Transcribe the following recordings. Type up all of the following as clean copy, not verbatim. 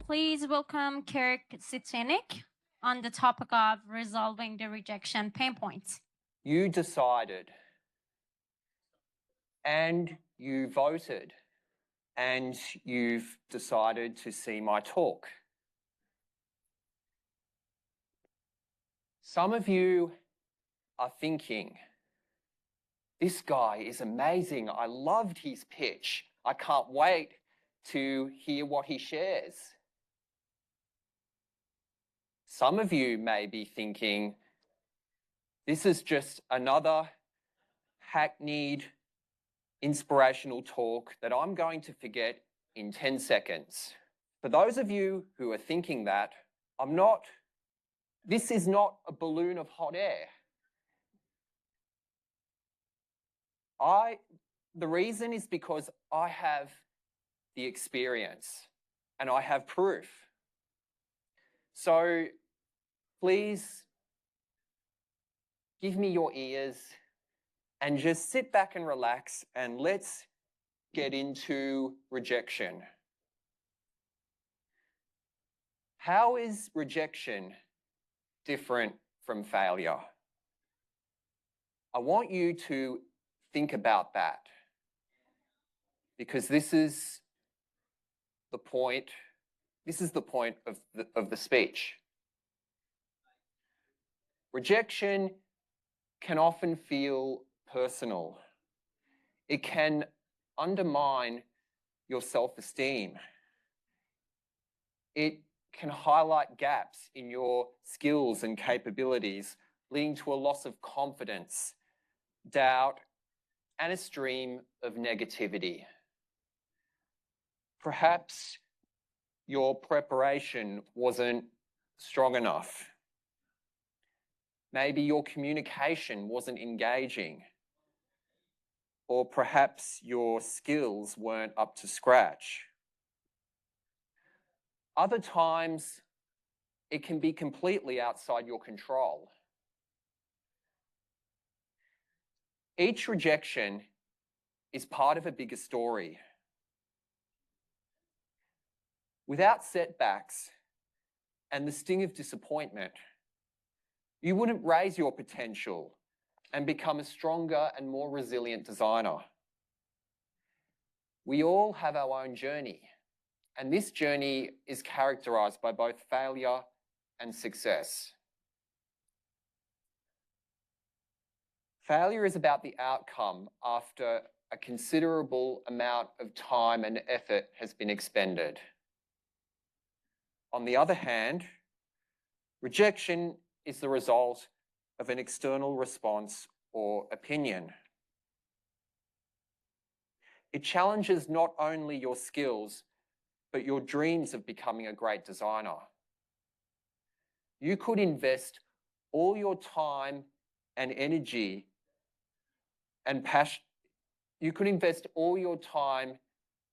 please welcome Kirk Cetinic on the topic of resolving the rejection pain points. You decided, and you voted, and you've decided to see my talk. Some of you are thinking, this guy is amazing. I loved his pitch. I can't wait to hear what he shares. Some of you may be thinking, this is just another hackneyed inspirational talk that I'm going to forget in 10 seconds. For those of you who are thinking that, this is not a balloon of hot air. The reason is because I have the experience and I have proof. So please give me your ears and just sit back and relax, and let's get into rejection. How is rejection different from failure? I want you to think about that, because this is the point of the speech. Rejection can often feel personal. It can undermine your self-esteem. It can highlight gaps in your skills and capabilities, leading to a loss of confidence, doubt, and a stream of negativity. Perhaps your preparation wasn't strong enough. Maybe your communication wasn't engaging, or perhaps your skills weren't up to scratch. Other times, it can be completely outside your control. Each rejection is part of a bigger story. Without setbacks and the sting of disappointment, you wouldn't raise your potential and become a stronger and more resilient designer. We all have our own journey, and this journey is characterized by both failure and success. Failure is about the outcome after a considerable amount of time and effort has been expended. On the other hand, rejection is the result of an external response or opinion. It challenges not only your skills, but your dreams of becoming a great designer. You could invest all your time and energy and passion. You could invest all your time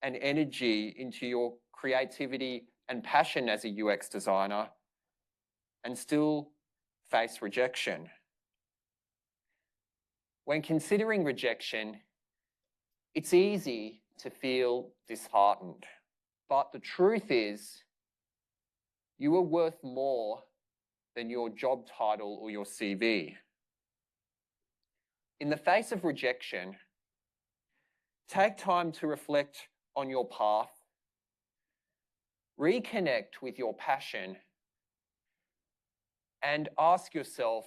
and energy into your creativity and passion as a UX designer and still face rejection. When considering rejection, it's easy to feel disheartened. But the truth is, you are worth more than your job title or your CV. In the face of rejection, take time to reflect on your path, reconnect with your passion, and ask yourself,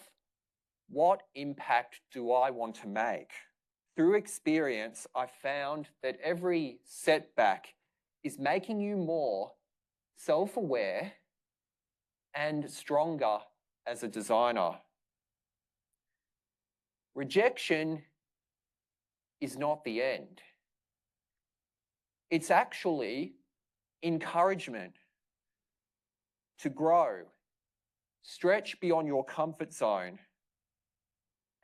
what impact do I want to make? Through experience, I found that every setback is making you more self-aware and stronger as a designer. Rejection is not the end. It's actually encouragement to grow, stretch beyond your comfort zone,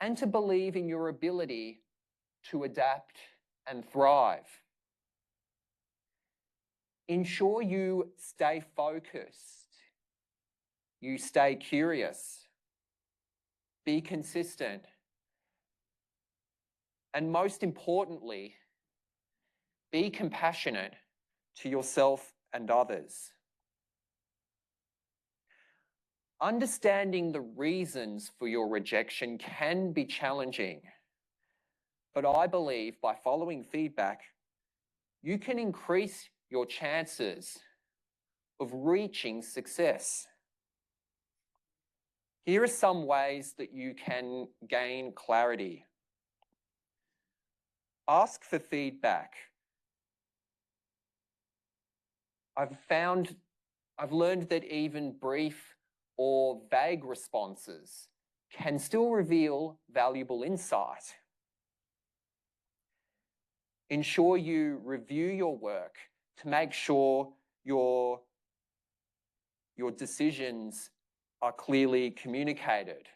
and to believe in your ability to adapt and thrive. Ensure you stay focused, you stay curious, be consistent, and most importantly, be compassionate to yourself and others. Understanding the reasons for your rejection can be challenging, but I believe by following feedback, you can increase your chances of reaching success. Here are some ways that you can gain clarity. Ask for feedback. I've learned that even brief or vague responses can still reveal valuable insight. Ensure you review your work to make sure your decisions are clearly communicated.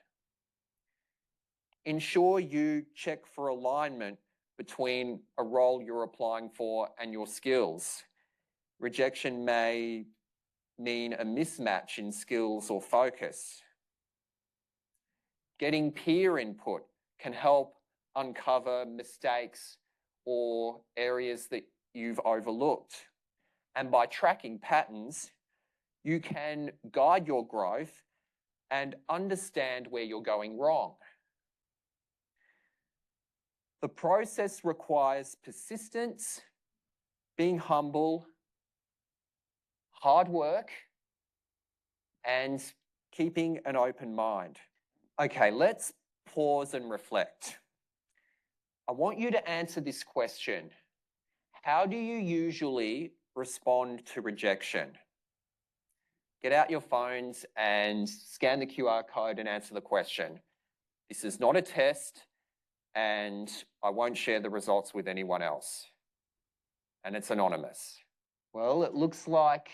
Ensure you check for alignment between a role you're applying for and your skills. Rejection may mean a mismatch in skills or focus. Getting peer input can help uncover mistakes or areas that you've overlooked. And by tracking patterns, you can guide your growth and understand where you're going wrong. The process requires persistence, being humble, hard work, and keeping an open mind. Okay, let's pause and reflect. I want you to answer this question. How do you usually respond to rejection? Get out your phones and scan the QR code and answer the question. This is not a test, and I won't share the results with anyone else. And it's anonymous. Well, it looks like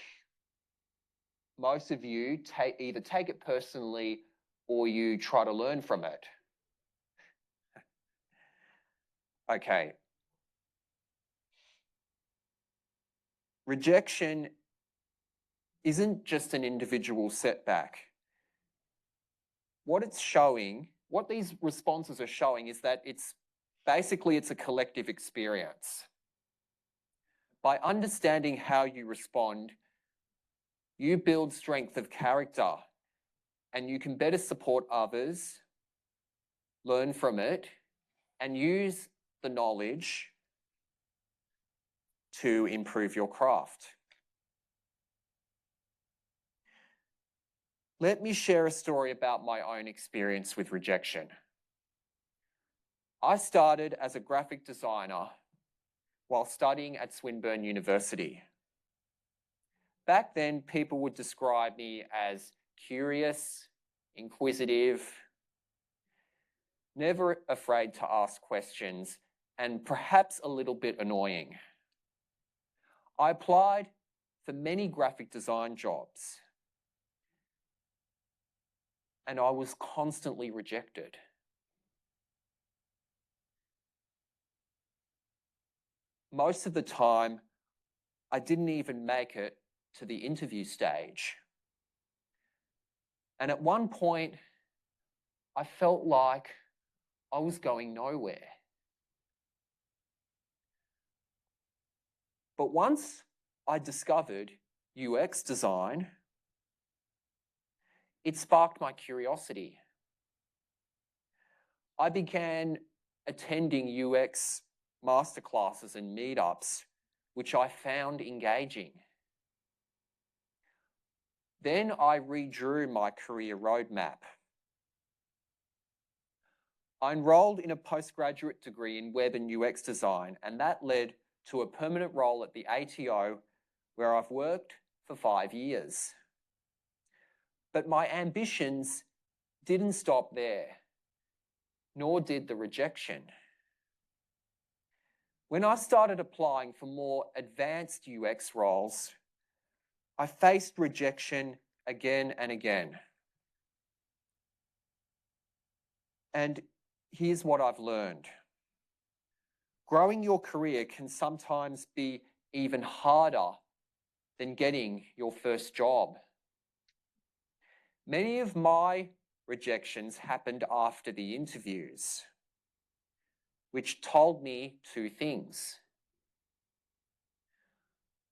most of you either take it personally or you try to learn from it. Okay. Rejection isn't just an individual setback. What these responses are showing is that it's a collective experience. By understanding how you respond, you build strength of character and you can better support others, learn from it, and use the knowledge to improve your craft. Let me share a story about my own experience with rejection. I started as a graphic designer while studying at Swinburne University. Back then, people would describe me as curious, inquisitive, never afraid to ask questions, and perhaps a little bit annoying. I applied for many graphic design jobs, and I was constantly rejected. Most of the time, I didn't even make it to the interview stage. And at one point, I felt like I was going nowhere. But once I discovered UX design, it sparked my curiosity. I began attending UX masterclasses and meetups, which I found engaging. Then I redrew my career roadmap. I enrolled in a postgraduate degree in web and UX design, and that led to a permanent role at the ATO, where I've worked for 5 years. But my ambitions didn't stop there, nor did the rejection. When I started applying for more advanced UX roles, I faced rejection again and again. And here's what I've learned. Growing your career can sometimes be even harder than getting your first job. Many of my rejections happened after the interviews, which told me two things.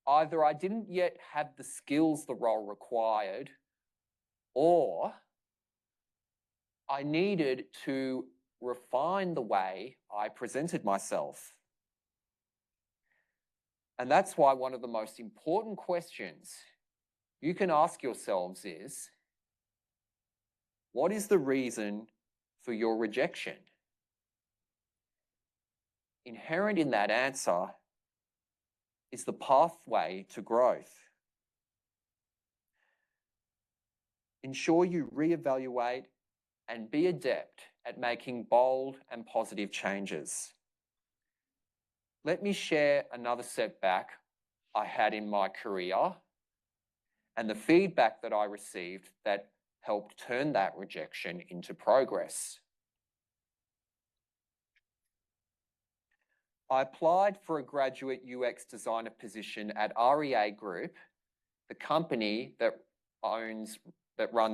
Either I didn't yet have the skills the role required, or I needed to refine the way I presented myself. And that's why one of the most important questions you can ask yourselves is, what is the reason for your rejection? Inherent in that answer is the pathway to growth. Ensure you reevaluate and be adept at making bold and positive changes. Let me share another setback I had in my career and the feedback that I received that helped turn that rejection into progress. I applied for a graduate UX designer position at REA Group, the company that runs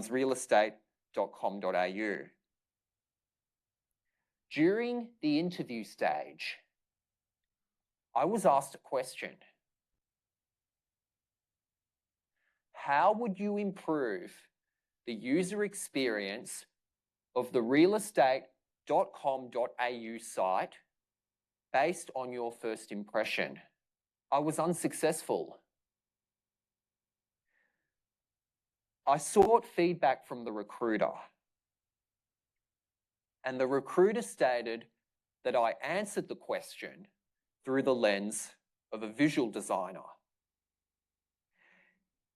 realestate.com.au. During the interview stage, I was asked a question. How would you improve the user experience of the realestate.com.au site based on your first impression? I was unsuccessful. I sought feedback from the recruiter, and the recruiter stated that I answered the question through the lens of a visual designer.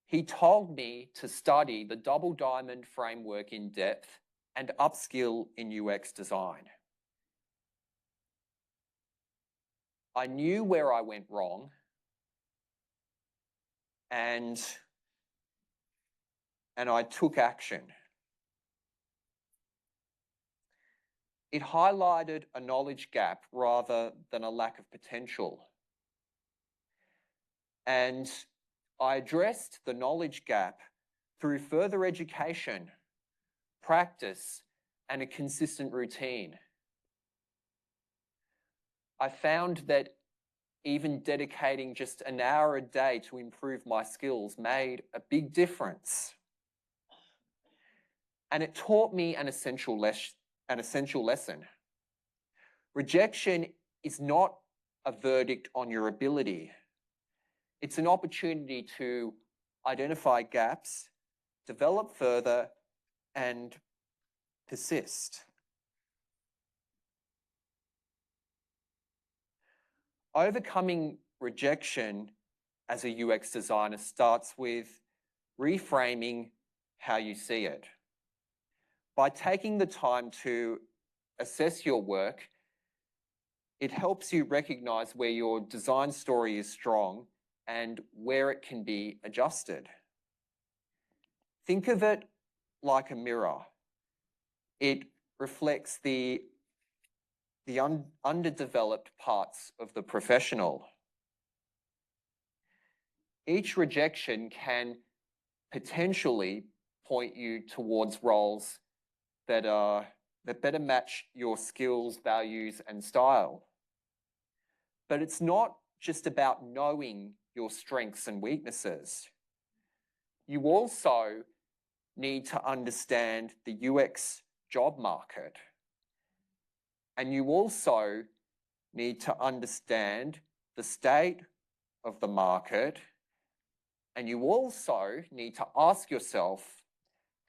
He told me to study the double diamond framework in depth and upskill in UX design. I knew where I went wrong, and I took action. It highlighted a knowledge gap rather than a lack of potential. And I addressed the knowledge gap through further education, practice, and a consistent routine. I found that even dedicating just an hour a day to improve my skills made a big difference. And it taught me an essential lesson. Rejection is not a verdict on your ability. It's an opportunity to identify gaps, develop further, and persist. Overcoming rejection as a UX designer starts with reframing how you see it. By taking the time to assess your work, it helps you recognize where your design story is strong and where it can be adjusted. Think of it like a mirror. It reflects the underdeveloped parts of the professional. Each rejection can potentially point you towards roles that better match your skills, values, and style. But it's not just about knowing your strengths and weaknesses. You also need to understand the UX job market. And you also need to understand the state of the market. And you also need to ask yourself,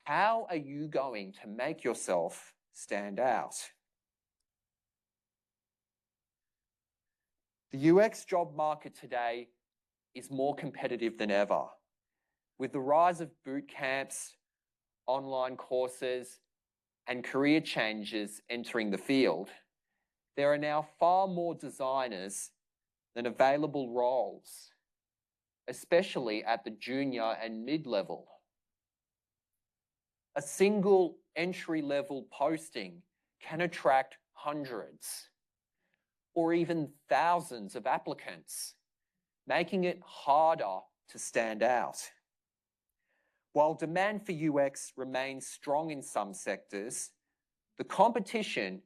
how are you going to make yourself stand out? The UX job market today is more competitive than ever. With the rise of boot camps, online courses, and career changes entering the field, there are now far more designers than available roles, especially at the junior and mid-level. A single entry-level posting can attract hundreds or even thousands of applicants, making it harder to stand out. While demand for UX remains strong in some sectors, the competition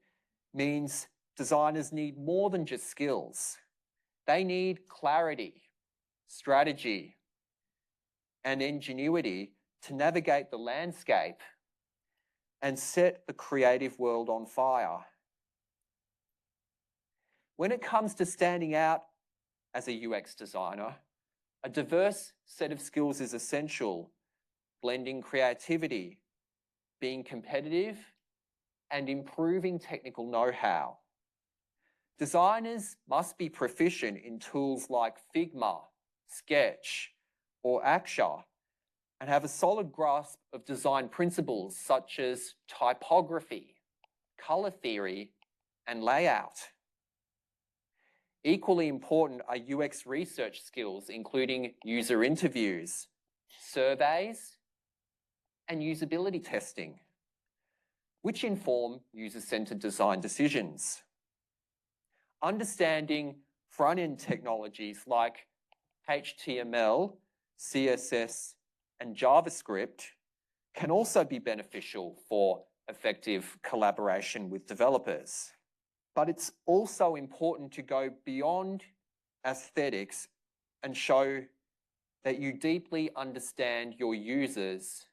means designers need more than just skills. They need clarity, strategy, and ingenuity to navigate the landscape and set the creative world on fire. When it comes to standing out as a UX designer, a diverse set of skills is essential, blending creativity, being competitive, and improving technical know-how. Designers must be proficient in tools like Figma, Sketch, or Axure, and have a solid grasp of design principles such as typography, color theory, and layout. Equally important are UX research skills, including user interviews, surveys, and usability testing, which inform user-centered design decisions. Understanding front-end technologies like HTML, CSS, and JavaScript can also be beneficial for effective collaboration with developers. But it's also important to go beyond aesthetics and show that you deeply understand your users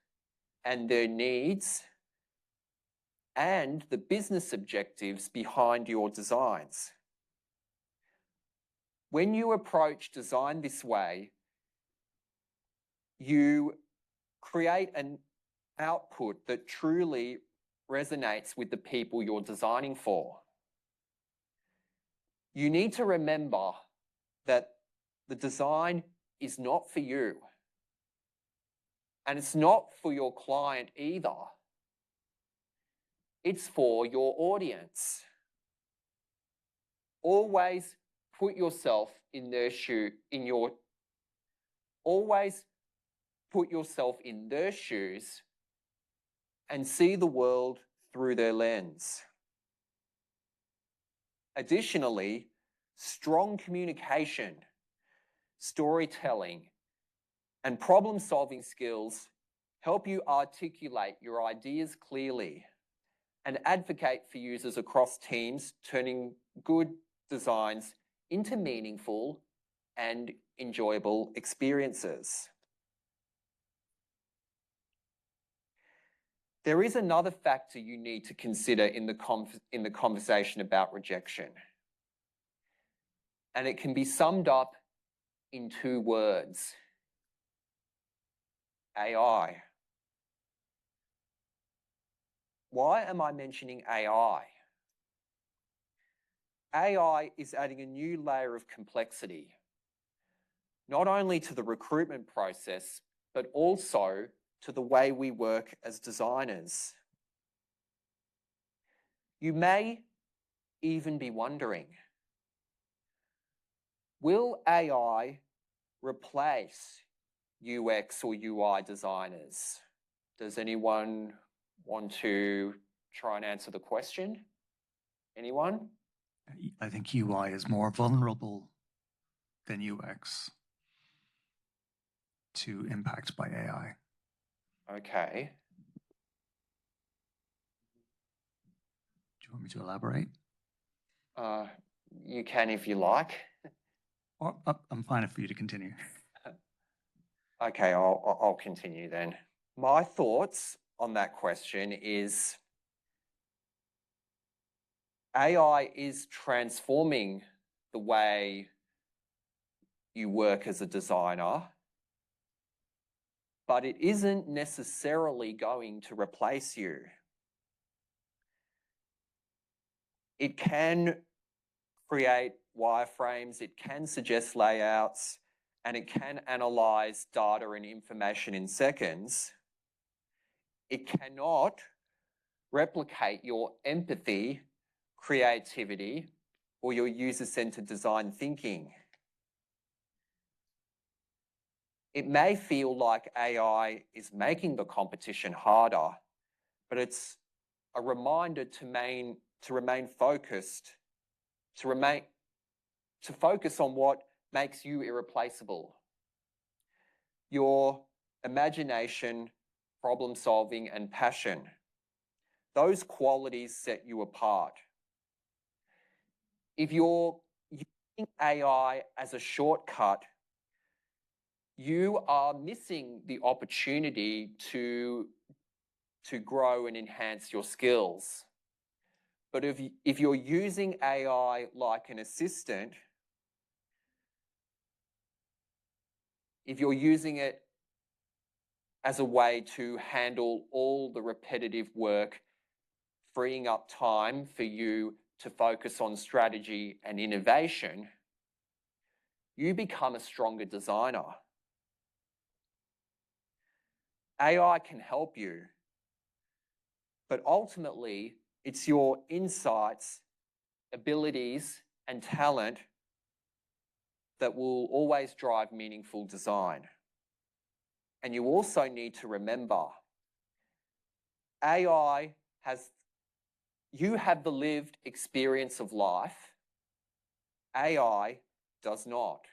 and their needs and the business objectives behind your designs. When you approach design this way, you create an output that truly resonates with the people you're designing for. You need to remember that the design is not for you, and it's not for your client either. It's for your audience. Always put yourself in their shoes and see the world through their lens. Additionally, strong communication, storytelling, and problem-solving skills help you articulate your ideas clearly and advocate for users across teams, turning good designs into meaningful and enjoyable experiences. There is another factor you need to consider in the conversation about rejection, and it can be summed up in 2 words: AI. Why am I mentioning AI? AI is adding a new layer of complexity, not only to the recruitment process, but also to the way we work as designers. You may even be wondering, will AI replace UX or UI designers? Does anyone want to try and answer the question? Anyone? I think UI is more vulnerable than UX to impact by AI. Okay. Do you want me to elaborate? You can if you like. Or, I'm fine for you to continue. Okay, I'll continue then. My thoughts on that question is AI is transforming the way you work as a designer, but it isn't necessarily going to replace you. It can create wireframes, it can suggest layouts, and it can analyze data and information in seconds. It cannot replicate your empathy, creativity, or your user-centered design thinking. It may feel like AI is making the competition harder, but it's a reminder to remain focused, to focus on what makes you irreplaceable. Your imagination, problem solving, and passion. Those qualities set you apart. If you're using AI as a shortcut, you are missing the opportunity to grow and enhance your skills. But if you're using AI like an assistant, if you're using it as a way to handle all the repetitive work, freeing up time for you to focus on strategy and innovation, you become a stronger designer. AI can help you, but ultimately, it's your insights, abilities, and talent that will always drive meaningful design. And you also need to remember, you have the lived experience of life. AI does not.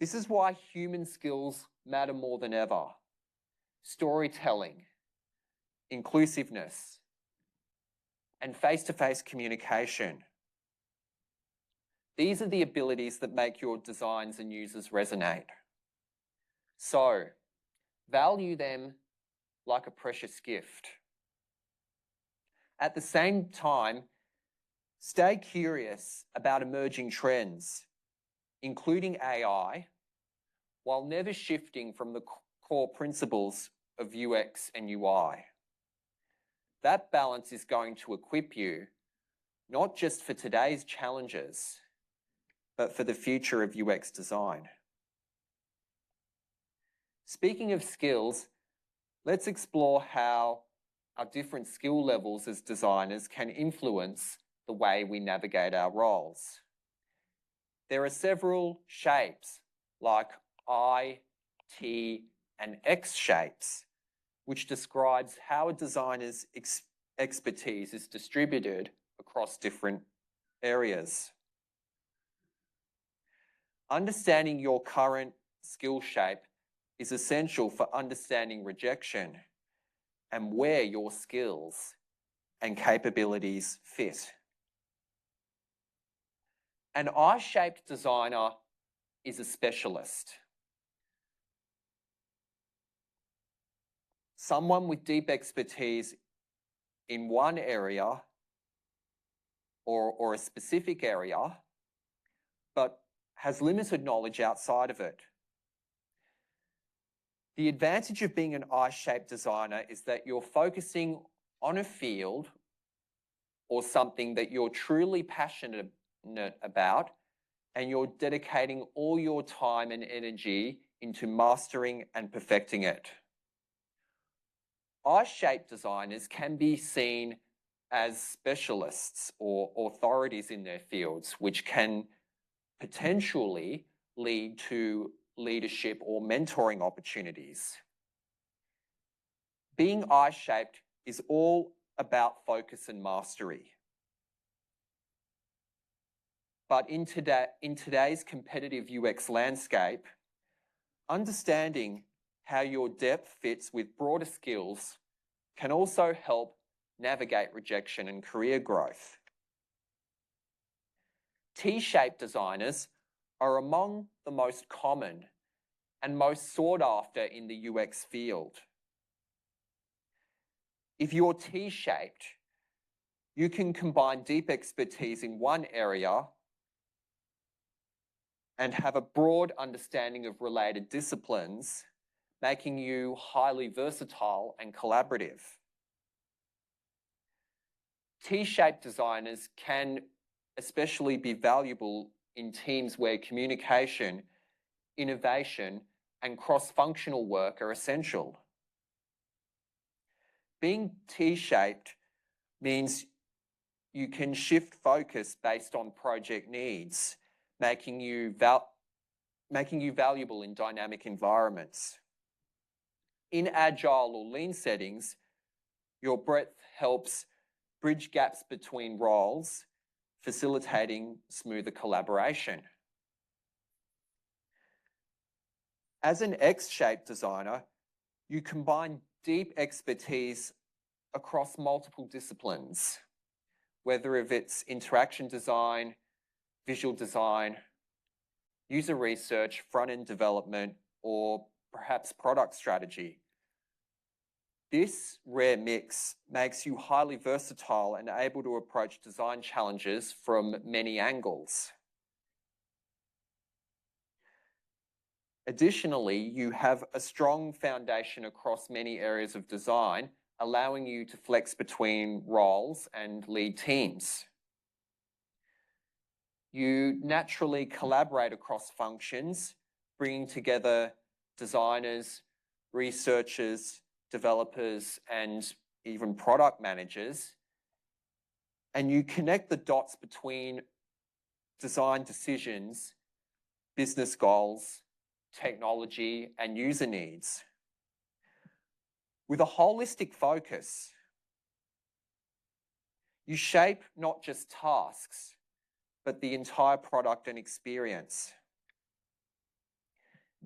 This is why human skills matter more than ever. Storytelling, inclusiveness, and face-to-face communication. These are the abilities that make your designs and users resonate. So, value them like a precious gift. At the same time, stay curious about emerging trends, including AI, while never shifting from the core principles of UX and UI. That balance is going to equip you, not just for today's challenges, but for the future of UX design. Speaking of skills, let's explore how our different skill levels as designers can influence the way we navigate our roles. There are several shapes like I, T, and X shapes, which describes how a designer's expertise is distributed across different areas. Understanding your current skill shape is essential for understanding rejection and where your skills and capabilities fit. An I-shaped designer is a specialist. Someone with deep expertise in one area or a specific area, but has limited knowledge outside of it. The advantage of being an I-shaped designer is that you're focusing on a field or something that you're truly passionate about, and you're dedicating all your time and energy into mastering and perfecting it. I-shaped designers can be seen as specialists or authorities in their fields, which can potentially lead to leadership or mentoring opportunities. Being I-shaped is all about focus and mastery. But in today's competitive UX landscape, understanding how your depth fits with broader skills can also help navigate rejection and career growth. T-shaped designers are among the most common and most sought after in the UX field. If you're T-shaped, you can combine deep expertise in one area and have a broad understanding of related disciplines, making you highly versatile and collaborative. T-shaped designers can especially be valuable in teams where communication, innovation, and cross-functional work are essential. Being T-shaped means you can shift focus based on project needs, making you valuable in dynamic environments. In agile or lean settings, your breadth helps bridge gaps between roles, facilitating smoother collaboration. As an X-shaped designer, you combine deep expertise across multiple disciplines, whether if it's interaction design, visual design, user research, front-end development, or perhaps product strategy. This rare mix makes you highly versatile and able to approach design challenges from many angles. Additionally, you have a strong foundation across many areas of design, allowing you to flex between roles and lead teams. You naturally collaborate across functions, bringing together designers, researchers, developers, and even product managers. And you connect the dots between design decisions, business goals, technology, and user needs. With a holistic focus, you shape not just tasks, but the entire product and experience.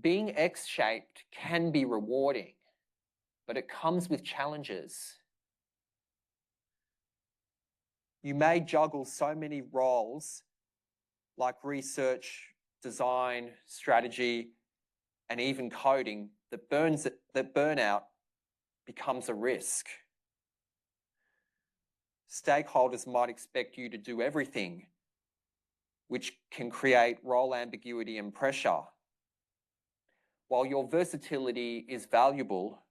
Being X-shaped can be rewarding, but it comes with challenges. You may juggle so many roles like research, design, strategy, and even coding that burnout becomes a risk. Stakeholders might expect you to do everything, which can create role ambiguity and pressure. While your versatility is valuable,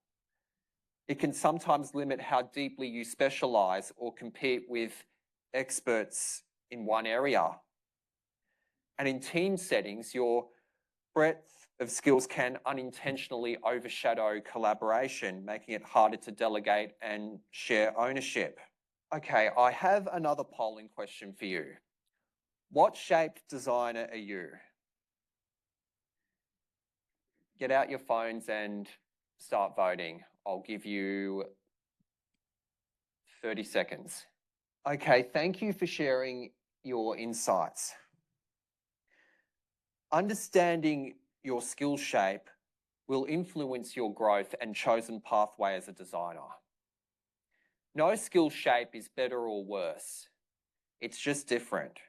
it can sometimes limit how deeply you specialize or compete with experts in one area. And in team settings, your breadth of skills can unintentionally overshadow collaboration, making it harder to delegate and share ownership. Okay, I have another polling question for you. What shaped designer are you? Get out your phones and start voting. I'll give you 30 seconds. Okay, thank you for sharing your insights. Understanding your skill shape will influence your growth and chosen pathway as a designer. No skill shape is better or worse. It's just different.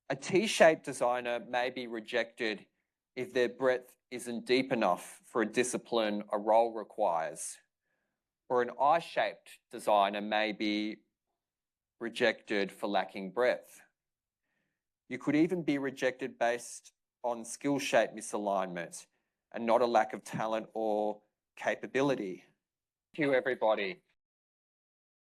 A T-shaped designer may be rejected if their breadth isn't deep enough for a discipline a role requires, or an I-shaped designer may be rejected for lacking breadth. You could even be rejected based on skill shape misalignment and not a lack of talent or capability. Thank you, everybody.